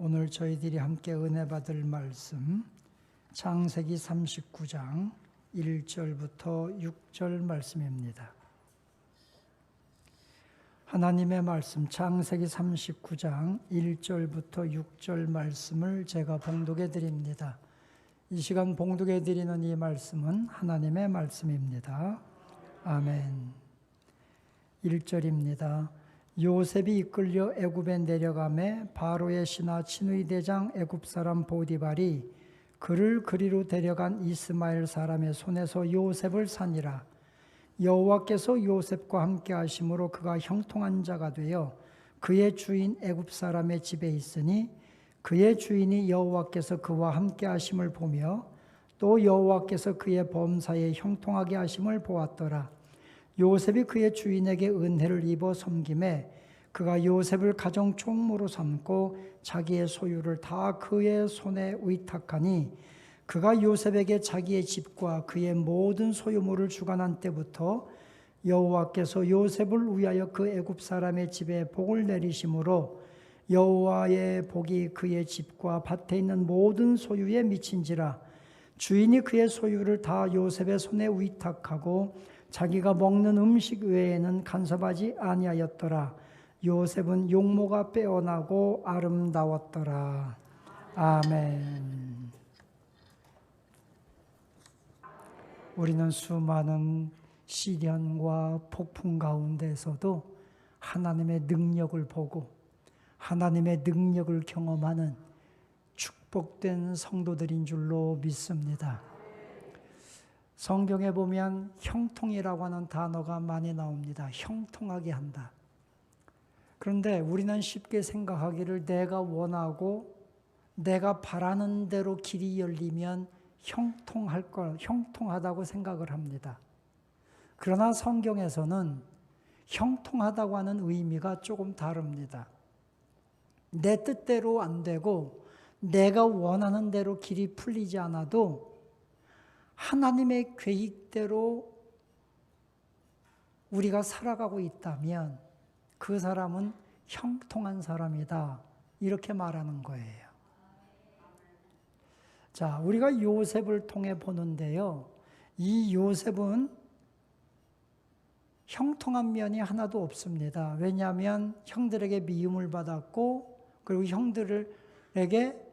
오늘 저희들이 함께 은혜 받을 말씀 창세기 39장 1절부터 6절 말씀입니다. 하나님의 말씀 창세기 39장 1절부터 6절 말씀을 제가 봉독해 드립니다. 이 시간 봉독해 드리는 이 말씀은 하나님의 말씀입니다. 아멘. 1절입니다. 요셉이 이끌려 애굽에 내려가매 바로의 신하 친의 대장 애굽 사람 보디발이 그를 그리로 데려간 이스마엘 사람의 손에서 요셉을 산이라. 여호와께서 요셉과 함께 하심으로 그가 형통한 자가 되어 그의 주인 애굽 사람의 집에 있으니 그의 주인이 여호와께서 그와 함께 하심을 보며 또 여호와께서 그의 범사에 형통하게 하심을 보았더라. 요셉이 그의 주인에게 은혜를 입어 섬김에 그가 요셉을 가정 총무로 삼고 자기의 소유를 다 그의 손에 의탁하니 그가 요셉에게 자기의 집과 그의 모든 소유물을 주관한 때부터 여호와께서 요셉을 위하여 그 애굽 사람의 집에 복을 내리심으로 여호와의 복이 그의 집과 밭에 있는 모든 소유에 미친지라. 주인이 그의 소유를 다 요셉의 손에 위탁하고 자기가 먹는 음식 외에는 간섭하지 아니하였더라. 요셉은 용모가 빼어나고 아름다웠더라. 아멘. 우리는 수많은 시련과 폭풍 가운데서도 하나님의 능력을 보고 하나님의 능력을 경험하는 축복된 성도들인 줄로 믿습니다. 성경에 보면 형통이라고 하는 단어가 많이 나옵니다. 형통하게 한다. 그런데 우리는 쉽게 생각하기를 내가 원하고 내가 바라는 대로 길이 열리면 형통하다고 생각을 합니다. 그러나 성경에서는 형통하다고 하는 의미가 조금 다릅니다. 내 뜻대로 안 되고 내가 원하는 대로 길이 풀리지 않아도 하나님의 계획대로 우리가 살아가고 있다면 그 사람은 형통한 사람이다. 이렇게 말하는 거예요. 자, 우리가 요셉을 통해 보는데요. 이 요셉은 형통한 면이 하나도 없습니다. 왜냐하면 형들에게 미움을 받았고 그리고 형들에게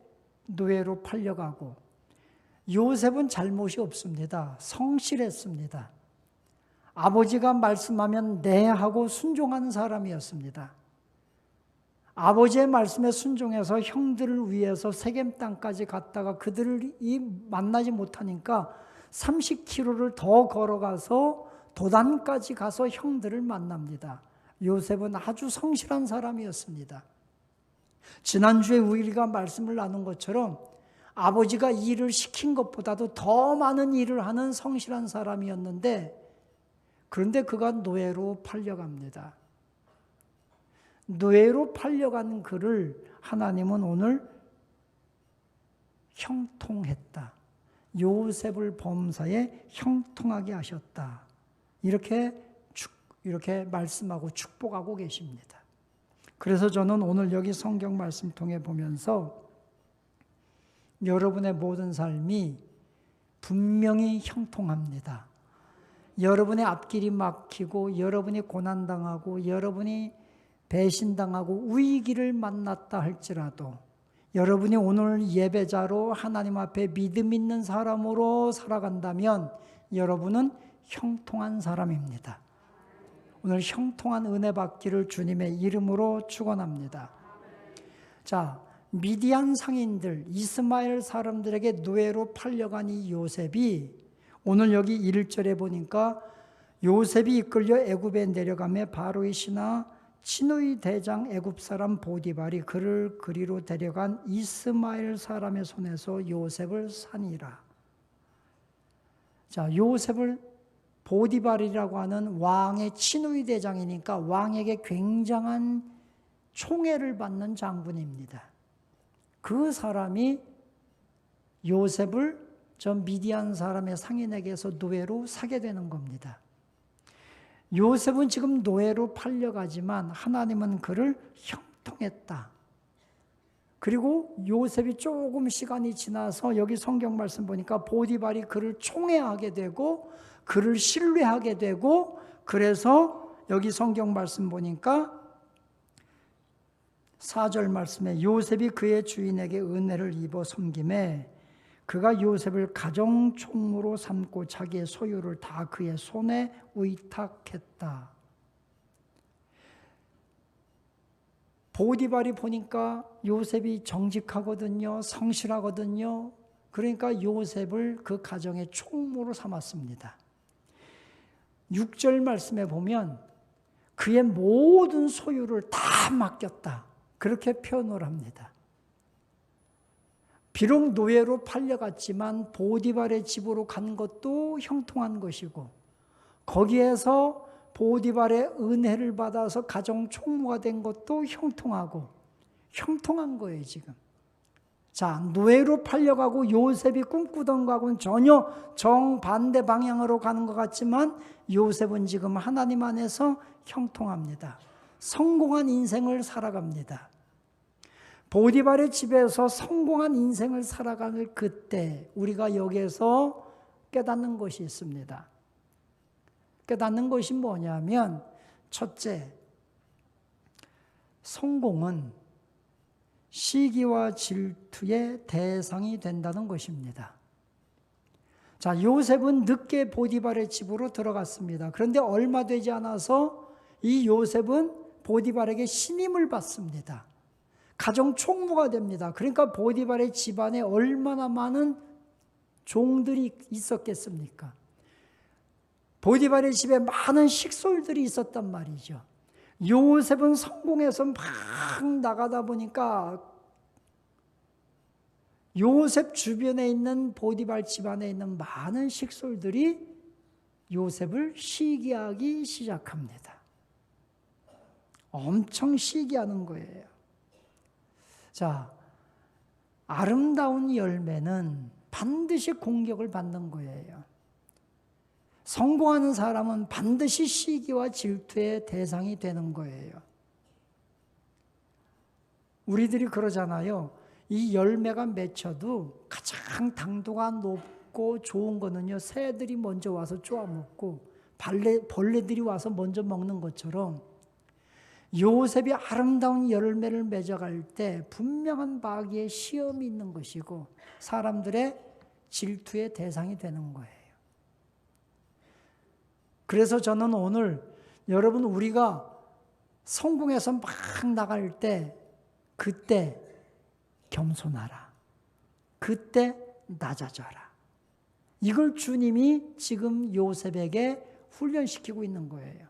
노예로 팔려가고 요셉은 잘못이 없습니다. 성실했습니다. 아버지가 말씀하면 네 하고 순종하는 사람이었습니다. 아버지의 말씀에 순종해서 형들을 위해서 세겜 땅까지 갔다가 그들을 만나지 못하니까 30km를 더 걸어가서 도단까지 가서 형들을 만납니다. 요셉은 아주 성실한 사람이었습니다. 지난주에 우리가 말씀을 나눈 것처럼 아버지가 일을 시킨 것보다도 더 많은 일을 하는 성실한 사람이었는데 그런데 그가 노예로 팔려갑니다. 노예로 팔려간 그를 하나님은 오늘 형통했다. 요셉을 범사에 형통하게 하셨다. 이렇게 말씀하고 축복하고 계십니다. 그래서 저는 오늘 여기 성경 말씀 통해 보면서 여러분의 모든 삶이 분명히 형통합니다. 여러분의 앞길이 막히고 여러분이 고난당하고 여러분이 배신당하고 위기를 만났다 할지라도 여러분이 오늘 예배자로 하나님 앞에 믿음 있는 사람으로 살아간다면 여러분은 형통한 사람입니다. 오늘 형통한 은혜 받기를 주님의 이름으로 축원합니다. 자, 미디안 상인들, 이스마엘 사람들에게 노예로 팔려간 이 요셉이 오늘 여기 1절에 보니까 요셉이 이끌려 애굽에 내려가며 바로의 신하 친의 대장 애굽 사람 보디발이 그를 그리로 데려간 이스마엘 사람의 손에서 요셉을 산이라. 자, 요셉을 보디발이라고 하는 왕의 친의 대장이니까 왕에게 굉장한 총애를 받는 장군입니다. 그 사람이 요셉을 저 미디안 사람의 상인에게서 노예로 사게 되는 겁니다. 요셉은 지금 노예로 팔려가지만 하나님은 그를 형통했다. 그리고 요셉이 조금 시간이 지나서 여기 성경 말씀 보니까 보디발이 그를 총애하게 되고 그를 신뢰하게 되고, 그래서 여기 성경 말씀 보니까 4절 말씀에 요셉이 그의 주인에게 은혜를 입어 섬김에 그가 요셉을 가정총무로 삼고 자기의 소유를 다 그의 손에 의탁했다. 보디발이 보니까 요셉이 정직하거든요, 성실하거든요. 그러니까 요셉을 그 가정의 총무로 삼았습니다. 6절 말씀에 보면 그의 모든 소유를 다 맡겼다, 그렇게 표현을 합니다. 비록 노예로 팔려갔지만 보디발의 집으로 간 것도 형통한 것이고, 거기에서 보디발의 은혜를 받아서 가정 총무가 된 것도 형통한 거예요 지금. 자, 노예로 팔려가고 요셉이 꿈꾸던 거하고는 전혀 정반대 방향으로 가는 것 같지만 요셉은 지금 하나님 안에서 형통합니다. 성공한 인생을 살아갑니다. 보디발의 집에서 성공한 인생을 살아가는 그때 우리가 여기에서 깨닫는 것이 있습니다. 깨닫는 것이 뭐냐면, 첫째, 성공은 시기와 질투의 대상이 된다는 것입니다. 자, 요셉은 늦게 보디발의 집으로 들어갔습니다. 그런데 얼마 되지 않아서 이 요셉은 보디발에게 신임을 받습니다. 가정 총무가 됩니다. 그러니까 보디발의 집안에 얼마나 많은 종들이 있었겠습니까? 보디발의 집에 많은 식솔들이 있었단 말이죠. 요셉은 성공해서 막 나가다 보니까 요셉 주변에 있는 보디발 집안에 있는 많은 식솔들이 요셉을 시기하기 시작합니다. 엄청 시기하는 거예요. 자, 아름다운 열매는 반드시 공격을 받는 거예요. 성공하는 사람은 반드시 시기와 질투의 대상이 되는 거예요. 우리들이 그러잖아요. 이 열매가 맺혀도 가장 당도가 높고 좋은 거는요, 새들이 먼저 와서 쪼아먹고 벌레들이 와서 먼저 먹는 것처럼 요셉이 아름다운 열매를 맺어갈 때 분명한 마귀의 시험이 있는 것이고 사람들의 질투의 대상이 되는 거예요. 그래서 저는 오늘 여러분, 우리가 성공해서 막 나갈 때 그때 겸손하라, 그때 낮아져라, 이걸 주님이 지금 요셉에게 훈련시키고 있는 거예요.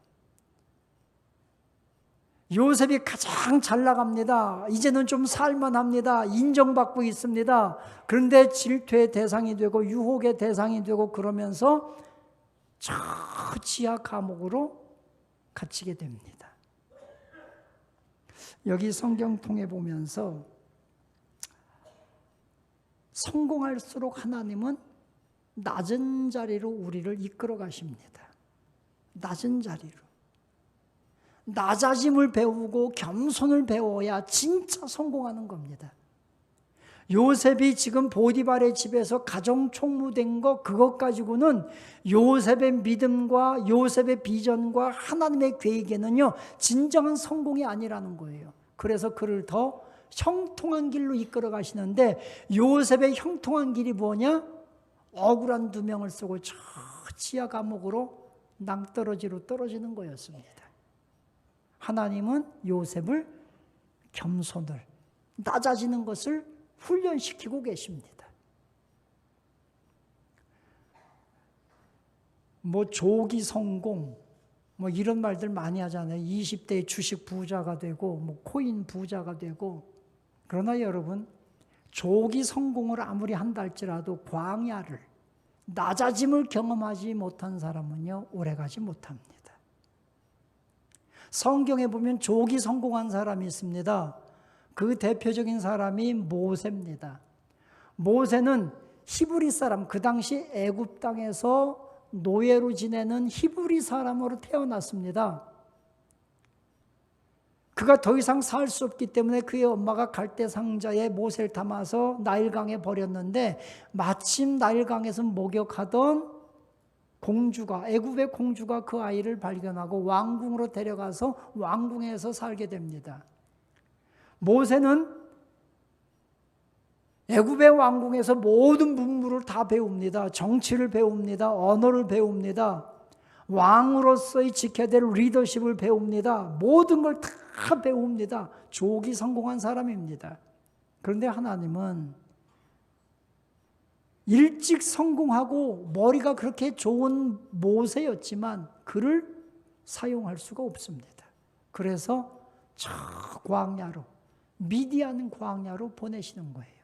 요셉이 가장 잘 나갑니다. 이제는 좀 살만합니다. 인정받고 있습니다. 그런데 질투의 대상이 되고 유혹의 대상이 되고 그러면서 저 지하 감옥으로 갇히게 됩니다. 여기 성경 통해 보면서 성공할수록 하나님은 낮은 자리로 우리를 이끌어 가십니다. 낮은 자리로. 낮아짐을 배우고 겸손을 배워야 진짜 성공하는 겁니다. 요셉이 지금 보디발의 집에서 가정 총무된 거, 그것 가지고는 요셉의 믿음과 요셉의 비전과 하나님의 계획에는요, 진정한 성공이 아니라는 거예요. 그래서 그를 더 형통한 길로 이끌어 가시는데, 요셉의 형통한 길이 뭐냐? 억울한 누명을 쓰고 저 지하 감옥으로 낭떠러지로 떨어지는 거였습니다. 하나님은 요셉을 겸손을, 낮아지는 것을 훈련시키고 계십니다. 조기 성공, 이런 말들 많이 하잖아요. 20대에 주식 부자가 되고, 코인 부자가 되고. 그러나 여러분, 조기 성공을 아무리 한다 할지라도 광야를, 낮아짐을 경험하지 못한 사람은요, 오래가지 못합니다. 성경에 보면 조기 성공한 사람이 있습니다. 그 대표적인 사람이 모세입니다. 모세는 히브리 사람, 그 당시 애굽 땅에서 노예로 지내는 히브리 사람으로 태어났습니다. 그가 더 이상 살 수 없기 때문에 그의 엄마가 갈대 상자에 모세를 담아서 나일강에 버렸는데 마침 나일강에서 목욕하던 공주가, 애굽의 공주가 그 아이를 발견하고 왕궁으로 데려가서 왕궁에서 살게 됩니다. 모세는 애굽의 왕궁에서 모든 문물을 다 배웁니다. 정치를 배웁니다. 언어를 배웁니다. 왕으로서의 지켜야 될 리더십을 배웁니다. 모든 걸 다 배웁니다. 조기 성공한 사람입니다. 그런데 하나님은 일찍 성공하고 머리가 그렇게 좋은 모세였지만 그를 사용할 수가 없습니다. 그래서 저 광야로, 미디안 광야로 보내시는 거예요.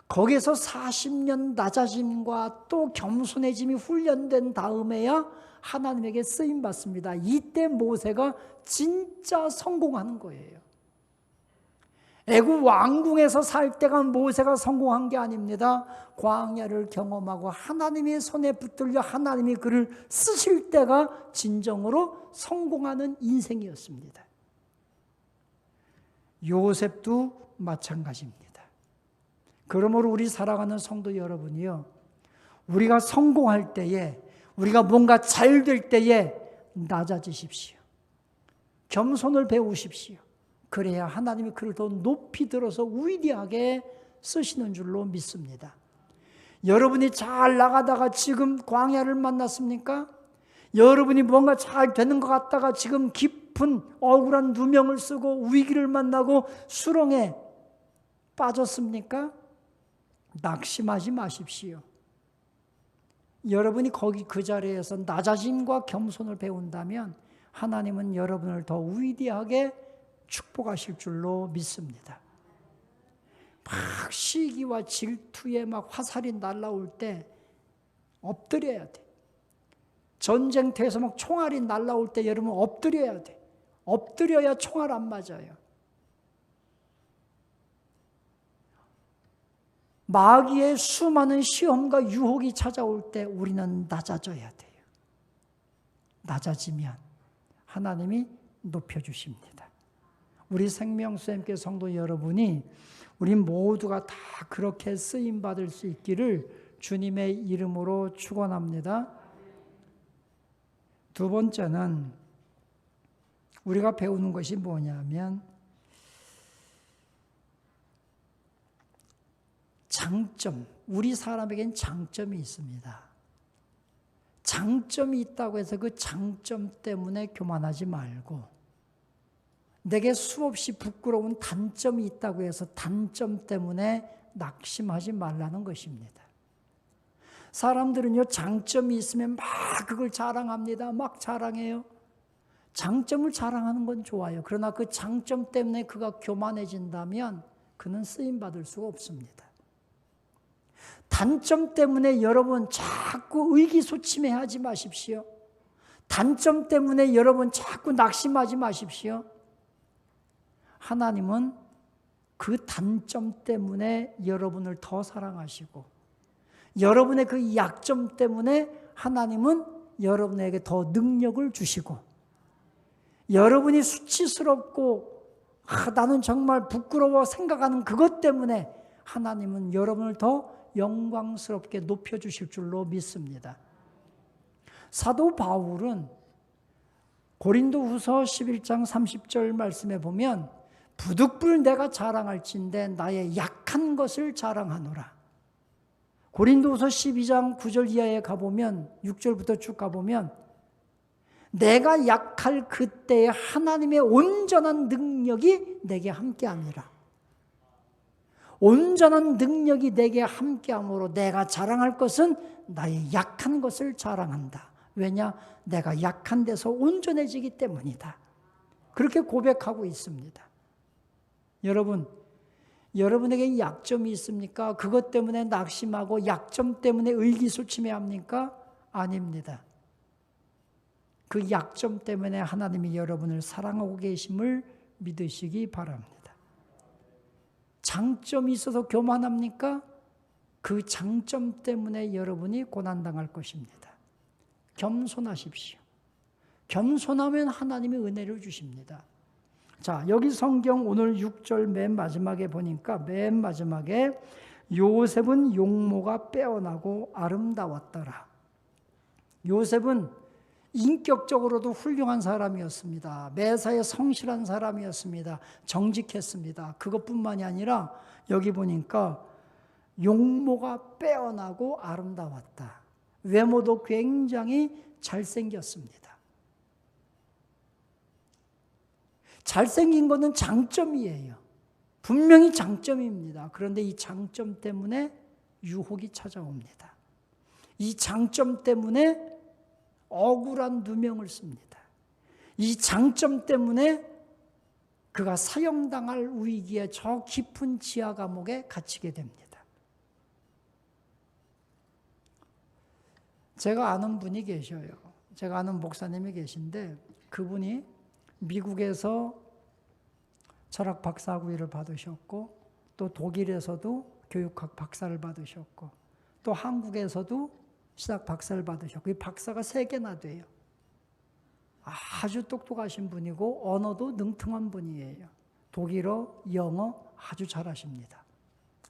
거기서 40년 낮아짐과 또 겸손해짐이 훈련된 다음에야 하나님에게 쓰임받습니다. 이때 모세가 진짜 성공하는 거예요. 애굽 왕궁에서 살 때가 모세가 성공한 게 아닙니다. 광야를 경험하고 하나님의 손에 붙들려 하나님이 그를 쓰실 때가 진정으로 성공하는 인생이었습니다. 요셉도 마찬가지입니다. 그러므로 우리 사랑하는 성도 여러분이요, 우리가 성공할 때에, 우리가 뭔가 잘 될 때에 낮아지십시오. 겸손을 배우십시오. 그래야 하나님이 그를 더 높이 들어서 위대하게 쓰시는 줄로 믿습니다. 여러분이 잘 나가다가 지금 광야를 만났습니까? 여러분이 뭔가 잘 되는 것 같다가 지금 깊은 억울한 누명을 쓰고 위기를 만나고 수렁에 빠졌습니까? 낙심하지 마십시오. 여러분이 거기 그 자리에서 낮아짐과 겸손을 배운다면 하나님은 여러분을 더 위대하게 축복하실 줄로 믿습니다. 막 시기와 질투에 막 화살이 날아올 때 엎드려야 돼. 전쟁터에서 막 총알이 날아올 때 여러분 엎드려야 돼. 엎드려야 총알 안 맞아요. 마귀의 수많은 시험과 유혹이 찾아올 때 우리는 낮아져야 돼요. 낮아지면 하나님이 높여주십니다. 우리 생명수님께 성도 여러분이 우리 모두가 다 그렇게 쓰임받을 수 있기를 주님의 이름으로 축원합니다. 두 번째는 우리가 배우는 것이 뭐냐면 장점, 우리 사람에겐 장점이 있습니다. 장점이 있다고 해서 그 장점 때문에 교만하지 말고 내게 수없이 부끄러운 단점이 있다고 해서 단점 때문에 낙심하지 말라는 것입니다. 사람들은요, 장점이 있으면 막 그걸 자랑합니다. 막 자랑해요. 장점을 자랑하는 건 좋아요. 그러나 그 장점 때문에 그가 교만해진다면 그는 쓰임받을 수가 없습니다. 단점 때문에 여러분 자꾸 의기소침해하지 마십시오. 단점 때문에 여러분 자꾸 낙심하지 마십시오. 하나님은 그 단점 때문에 여러분을 더 사랑하시고 여러분의 그 약점 때문에 하나님은 여러분에게 더 능력을 주시고 여러분이 수치스럽고 나는 정말 부끄러워 생각하는 그것 때문에 하나님은 여러분을 더 영광스럽게 높여주실 줄로 믿습니다. 사도 바울은 고린도후서 11장 30절 말씀에 보면 부득불 내가 자랑할진대 나의 약한 것을 자랑하노라. 고린도후서 12장 9절 이하에 가보면 6절부터 쭉 가보면 내가 약할 그때에 하나님의 온전한 능력이 내게 함께하니라. 온전한 능력이 내게 함께함으로 내가 자랑할 것은 나의 약한 것을 자랑한다. 왜냐? 내가 약한 데서 온전해지기 때문이다. 그렇게 고백하고 있습니다. 여러분, 여러분에게 약점이 있습니까? 그것 때문에 낙심하고 약점 때문에 의기소침해합니까? 아닙니다. 그 약점 때문에 하나님이 여러분을 사랑하고 계심을 믿으시기 바랍니다. 장점이 있어서 교만합니까? 그 장점 때문에 여러분이 고난당할 것입니다. 겸손하십시오. 겸손하면 하나님이 은혜를 주십니다. 자, 여기 성경 오늘 6절 맨 마지막에 보니까 맨 마지막에 요셉은 용모가 빼어나고 아름다웠더라. 요셉은 인격적으로도 훌륭한 사람이었습니다. 매사에 성실한 사람이었습니다. 정직했습니다. 그것뿐만이 아니라 여기 보니까 용모가 빼어나고 아름다웠다. 외모도 굉장히 잘생겼습니다. 잘생긴 것은 장점이에요. 분명히 장점입니다. 그런데 이 장점 때문에 유혹이 찾아옵니다. 이 장점 때문에 억울한 누명을 씁니다. 이 장점 때문에 그가 사형당할 위기에 저 깊은 지하 감옥에 갇히게 됩니다. 제가 아는 분이 계셔요. 제가 아는 목사님이 계신데 그분이 미국에서 철학 박사학위를 받으셨고 또 독일에서도 교육학 박사를 받으셨고 또 한국에서도 신학 박사를 받으셨고 이 박사가 3개나 돼요. 아주 똑똑하신 분이고 언어도 능통한 분이에요. 독일어, 영어 아주 잘하십니다.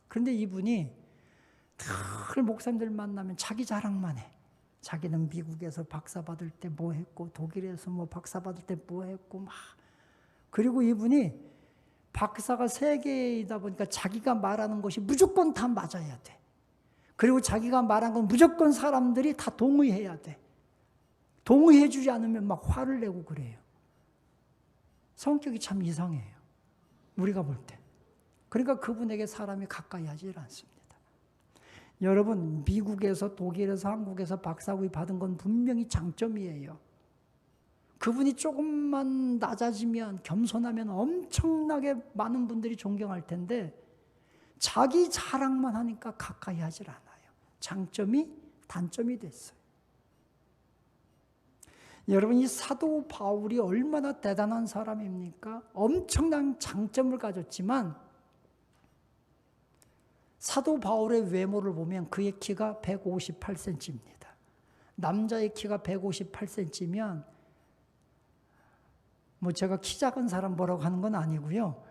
그런데 이분이 늘 목사님들 만나면 자기 자랑만 해. 자기는 미국에서 박사 받을 때 뭐 했고 독일에서 뭐 박사 받을 때 뭐 했고 막. 그리고 이분이 박사가 3개이다 보니까 자기가 말하는 것이 무조건 다 맞아야 돼. 그리고 자기가 말한 건 무조건 사람들이 다 동의해야 돼. 동의해 주지 않으면 막 화를 내고 그래요. 성격이 참 이상해요. 우리가 볼 때. 그러니까 그분에게 사람이 가까이 하질 않습니다. 여러분, 미국에서 독일에서 한국에서 박사학위 받은 건 분명히 장점이에요. 그분이 조금만 낮아지면 겸손하면 엄청나게 많은 분들이 존경할 텐데 자기 자랑만 하니까 가까이 하질 않아요. 장점이 단점이 됐어요. 여러분, 이 사도 바울이 얼마나 대단한 사람입니까? 엄청난 장점을 가졌지만 사도 바울의 외모를 보면 그의 키가 158cm입니다. 남자의 키가 158cm면 뭐 제가 키 작은 사람 뭐라고 하는 건 아니고요.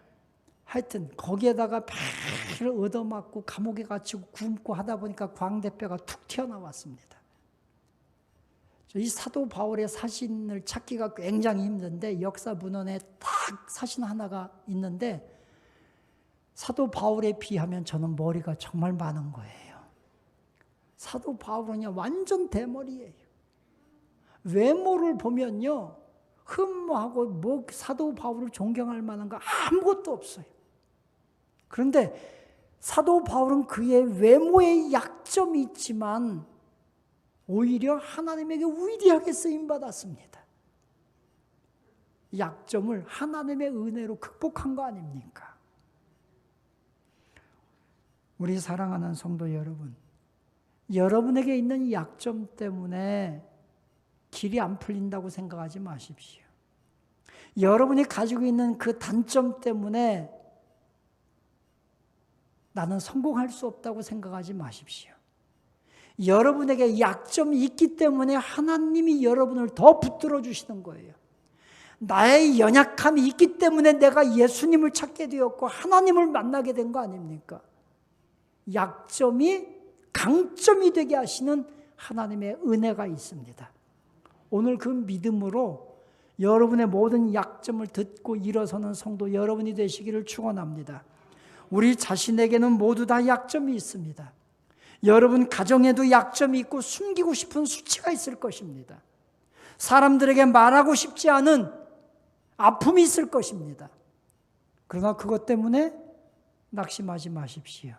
하여튼 거기에다가 배를 얻어맞고 감옥에 갇히고 굶고 하다 보니까 광대뼈가 툭 튀어나왔습니다. 이 사도 바울의 사신을 찾기가 굉장히 힘든데 역사 문헌에 딱 사신 하나가 있는데 사도 바울에 비하면 저는 머리가 정말 많은 거예요. 사도 바울은요 완전 대머리예요. 외모를 보면요 흠모하고 뭐 사도 바울을 존경할 만한 거 아무것도 없어요. 그런데 사도 바울은 그의 외모에 약점이 있지만 오히려 하나님에게 위대하게 쓰임받았습니다. 약점을 하나님의 은혜로 극복한 거 아닙니까? 우리 사랑하는 성도 여러분, 여러분에게 있는 약점 때문에 길이 안 풀린다고 생각하지 마십시오. 여러분이 가지고 있는 그 단점 때문에 나는 성공할 수 없다고 생각하지 마십시오. 여러분에게 약점이 있기 때문에 하나님이 여러분을 더 붙들어 주시는 거예요. 나의 연약함이 있기 때문에 내가 예수님을 찾게 되었고 하나님을 만나게 된 거 아닙니까? 약점이 강점이 되게 하시는 하나님의 은혜가 있습니다. 오늘 그 믿음으로 여러분의 모든 약점을 듣고 일어서는 성도 여러분이 되시기를 축원합니다. 우리 자신에게는 모두 다 약점이 있습니다. 여러분 가정에도 약점이 있고 숨기고 싶은 수치가 있을 것입니다. 사람들에게 말하고 싶지 않은 아픔이 있을 것입니다. 그러나 그것 때문에 낙심하지 마십시오.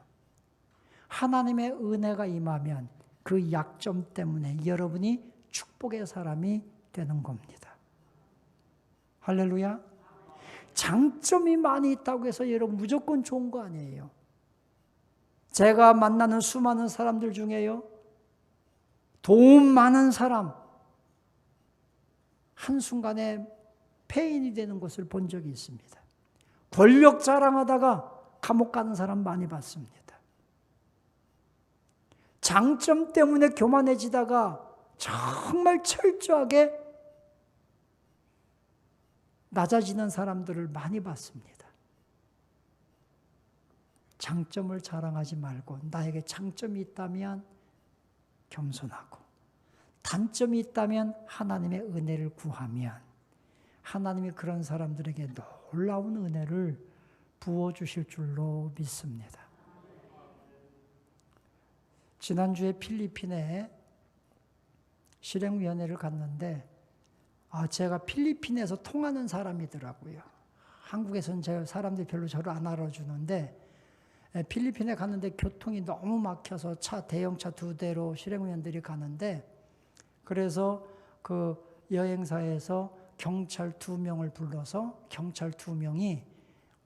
하나님의 은혜가 임하면 그 약점 때문에 여러분이 축복의 사람이 되는 겁니다. 할렐루야. 장점이 많이 있다고 해서 여러분 무조건 좋은 거 아니에요. 제가 만나는 수많은 사람들 중에요, 돈 많은 사람 한순간에 폐인이 되는 것을 본 적이 있습니다. 권력 자랑하다가 감옥 가는 사람 많이 봤습니다. 장점 때문에 교만해지다가 정말 철저하게 낮아지는 사람들을 많이 봤습니다. 장점을 자랑하지 말고 나에게 장점이 있다면 겸손하고 단점이 있다면 하나님의 은혜를 구하면 하나님이 그런 사람들에게 놀라운 은혜를 부어주실 줄로 믿습니다. 지난주에 필리핀에 실행위원회를 갔는데 제가 필리핀에서 통하는 사람이더라고요. 한국에서는 사람들이 별로 저를 안 알아주는데 필리핀에 갔는데 교통이 너무 막혀서 대형차 2대로 실행위원들이 가는데 그래서 그 여행사에서 경찰 2명을 불러서 경찰 2명이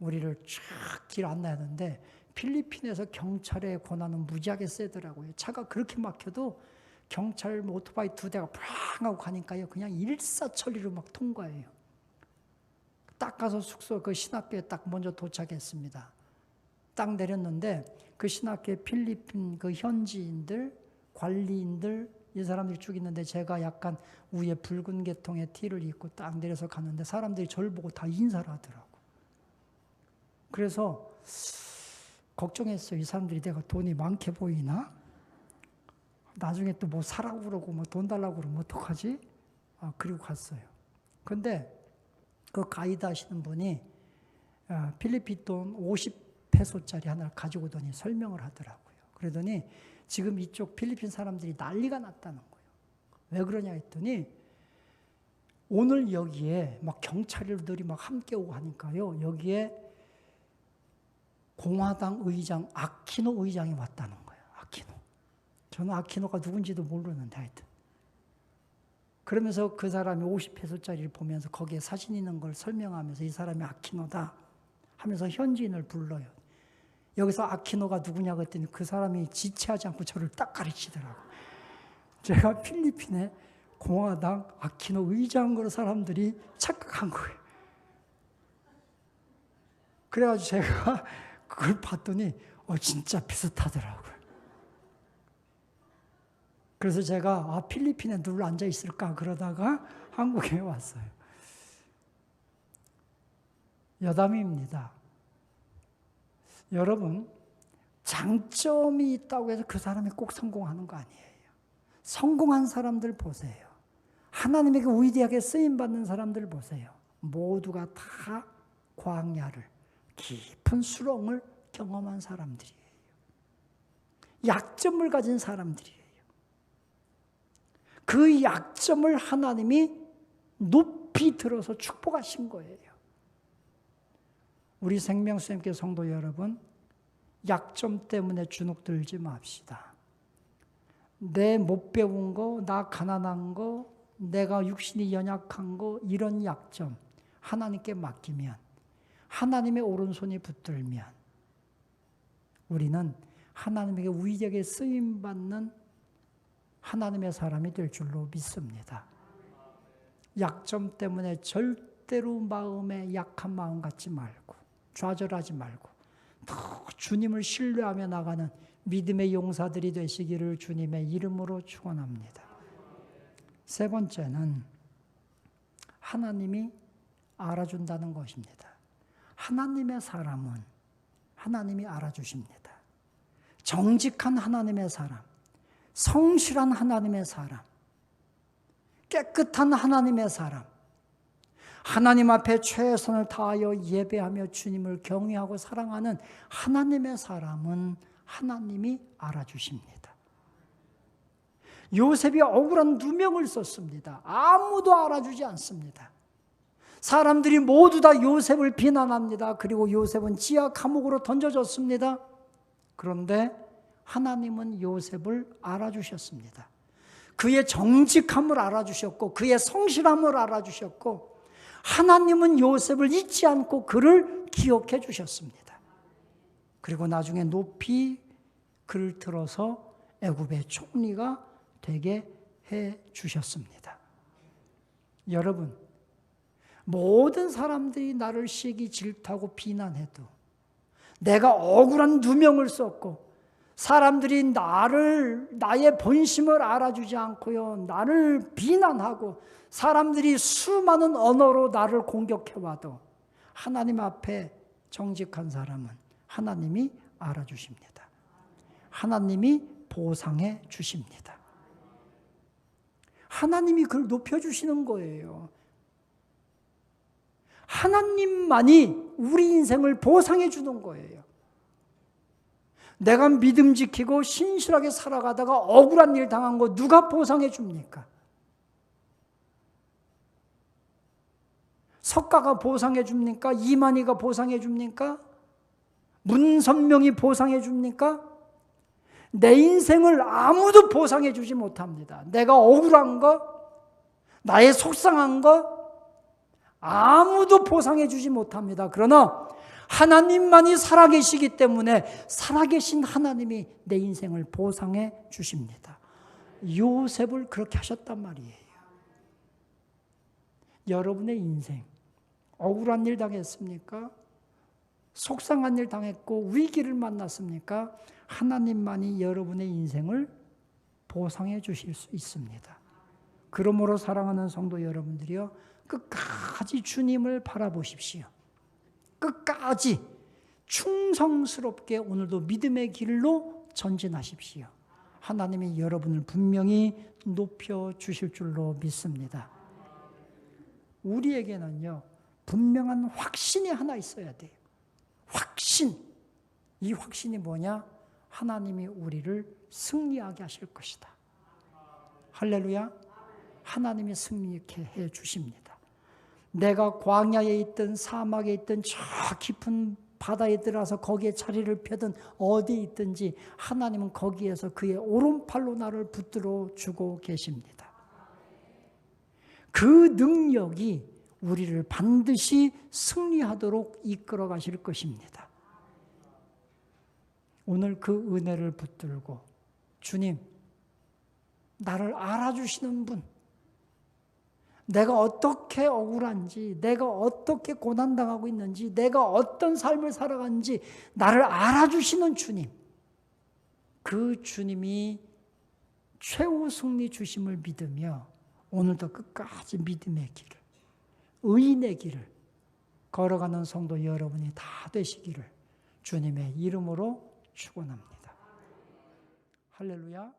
우리를 쫙 길 안내하는데 필리핀에서 경찰의 권한은 무지하게 세더라고요. 차가 그렇게 막혀도 경찰 오토바이 2대가 팡 하고 가니까요. 그냥 일사천리로 막 통과해요. 딱 가서 숙소 그 신학교에 딱 먼저 도착했습니다. 딱 내렸는데 그 신학교에 필리핀 그 현지인들, 관리인들 이 사람들이 쭉 있는데 제가 약간 위에 붉은 계통의 티를 입고 딱 내려서 갔는데 사람들이 저를 보고 다 인사를 하더라고. 그래서 걱정했어요. 이 사람들이 내가 돈이 많게 보이나? 나중에 또 뭐 사라고 그러고 뭐 돈 달라고 그러면 어떡하지? 그리고 갔어요. 근데 그 가이드 하시는 분이 필리핀 돈 50페소짜리 하나를 가지고 오더니 설명을 하더라고요. 그러더니 지금 이쪽 필리핀 사람들이 난리가 났다는 거예요. 왜 그러냐 했더니 오늘 여기에 막 경찰들이 막 함께 오고 하니까요. 여기에 공화당 의장 아키노 의장이 왔다는 거예요. 아키노. 저는 아키노가 누군지도 모르는데 하여튼. 그러면서 그 사람이 50페소짜리를 보면서 거기에 사진 있는 걸 설명하면서 이 사람이 아키노다 하면서 현지인을 불러요. 여기서 아키노가 누구냐고 했더니 그 사람이 지체하지 않고 저를 딱 가르치더라고요. 제가 필리핀에 공화당 아키노 의장으로 사람들이 착각한 거예요. 그래가지고 제가 그걸 봤더니 진짜 비슷하더라고요. 그래서 제가 필리핀에 누굴 앉아 있을까 그러다가 한국에 왔어요. 여담입니다. 여러분, 장점이 있다고 해서 그 사람이 꼭 성공하는 거 아니에요. 성공한 사람들 보세요. 하나님에게 위대하게 쓰임받는 사람들 보세요. 모두가 다 광야를, 깊은 수렁을 경험한 사람들이에요. 약점을 가진 사람들이에요. 그 약점을 하나님이 높이 들어서 축복하신 거예요. 우리 생명수님께 성도 여러분, 약점 때문에 주눅들지 맙시다. 내 못 배운 거, 나 가난한 거, 내가 육신이 연약한 거, 이런 약점 하나님께 맡기면, 하나님의 오른손이 붙들면 우리는 하나님에게 위대하게 쓰임받는 하나님의 사람이 될 줄로 믿습니다. 약점 때문에 절대로 마음에 약한 마음 갖지 말고 좌절하지 말고 더 주님을 신뢰하며 나가는 믿음의 용사들이 되시기를 주님의 이름으로 축원합니다. 세 번째는 하나님이 알아준다는 것입니다. 하나님의 사람은 하나님이 알아주십니다. 정직한 하나님의 사람, 성실한 하나님의 사람, 깨끗한 하나님의 사람, 하나님 앞에 최선을 다하여 예배하며 주님을 경외하고 사랑하는 하나님의 사람은 하나님이 알아주십니다. 요셉이 억울한 누명을 썼습니다. 아무도 알아주지 않습니다. 사람들이 모두 다 요셉을 비난합니다. 그리고 요셉은 지하 감옥으로 던져졌습니다. 그런데 하나님은 요셉을 알아주셨습니다. 그의 정직함을 알아주셨고 그의 성실함을 알아주셨고 하나님은 요셉을 잊지 않고 그를 기억해 주셨습니다. 그리고 나중에 높이 그를 들어서 애굽의 총리가 되게 해 주셨습니다. 여러분, 모든 사람들이 나를 시기 질투하고 비난해도 내가 억울한 누명을 썼고 사람들이 나의 본심을 알아주지 않고요, 나를 비난하고 사람들이 수많은 언어로 나를 공격해와도 하나님 앞에 정직한 사람은 하나님이 알아주십니다. 하나님이 보상해 주십니다. 하나님이 그걸 높여주시는 거예요. 하나님만이 우리 인생을 보상해 주는 거예요. 내가 믿음 지키고 신실하게 살아가다가 억울한 일 당한 거 누가 보상해 줍니까? 석가가 보상해 줍니까? 이만희가 보상해 줍니까? 문선명이 보상해 줍니까? 내 인생을 아무도 보상해 주지 못합니다. 내가 억울한 거, 나의 속상한 거 아무도 보상해 주지 못합니다. 그러나 하나님만이 살아계시기 때문에 살아계신 하나님이 내 인생을 보상해 주십니다. 요셉을 그렇게 하셨단 말이에요. 여러분의 인생 억울한 일 당했습니까? 속상한 일 당했고 위기를 만났습니까? 하나님만이 여러분의 인생을 보상해 주실 수 있습니다. 그러므로 사랑하는 성도 여러분들이요, 끝까지 주님을 바라보십시오. 끝까지 충성스럽게 오늘도 믿음의 길로 전진하십시오. 하나님이 여러분을 분명히 높여주실 줄로 믿습니다. 우리에게는요, 분명한 확신이 하나 있어야 돼요. 확신. 이 확신이 뭐냐? 하나님이 우리를 승리하게 하실 것이다. 할렐루야. 하나님이 승리케 해 주십니다. 내가 광야에 있든 사막에 있든 저 깊은 바다에 들어가서 거기에 자리를 펴든 어디 있든지 하나님은 거기에서 그의 오른팔로 나를 붙들어 주고 계십니다. 그 능력이 우리를 반드시 승리하도록 이끌어 가실 것입니다. 오늘 그 은혜를 붙들고 주님, 나를 알아주시는 분, 내가 어떻게 억울한지, 내가 어떻게 고난당하고 있는지, 내가 어떤 삶을 살아가는지 나를 알아주시는 주님, 그 주님이 최후 승리 주심을 믿으며 오늘도 끝까지 믿음의 길을, 의인의 길을 걸어가는 성도 여러분이 다 되시기를 주님의 이름으로 축원합니다. 할렐루야.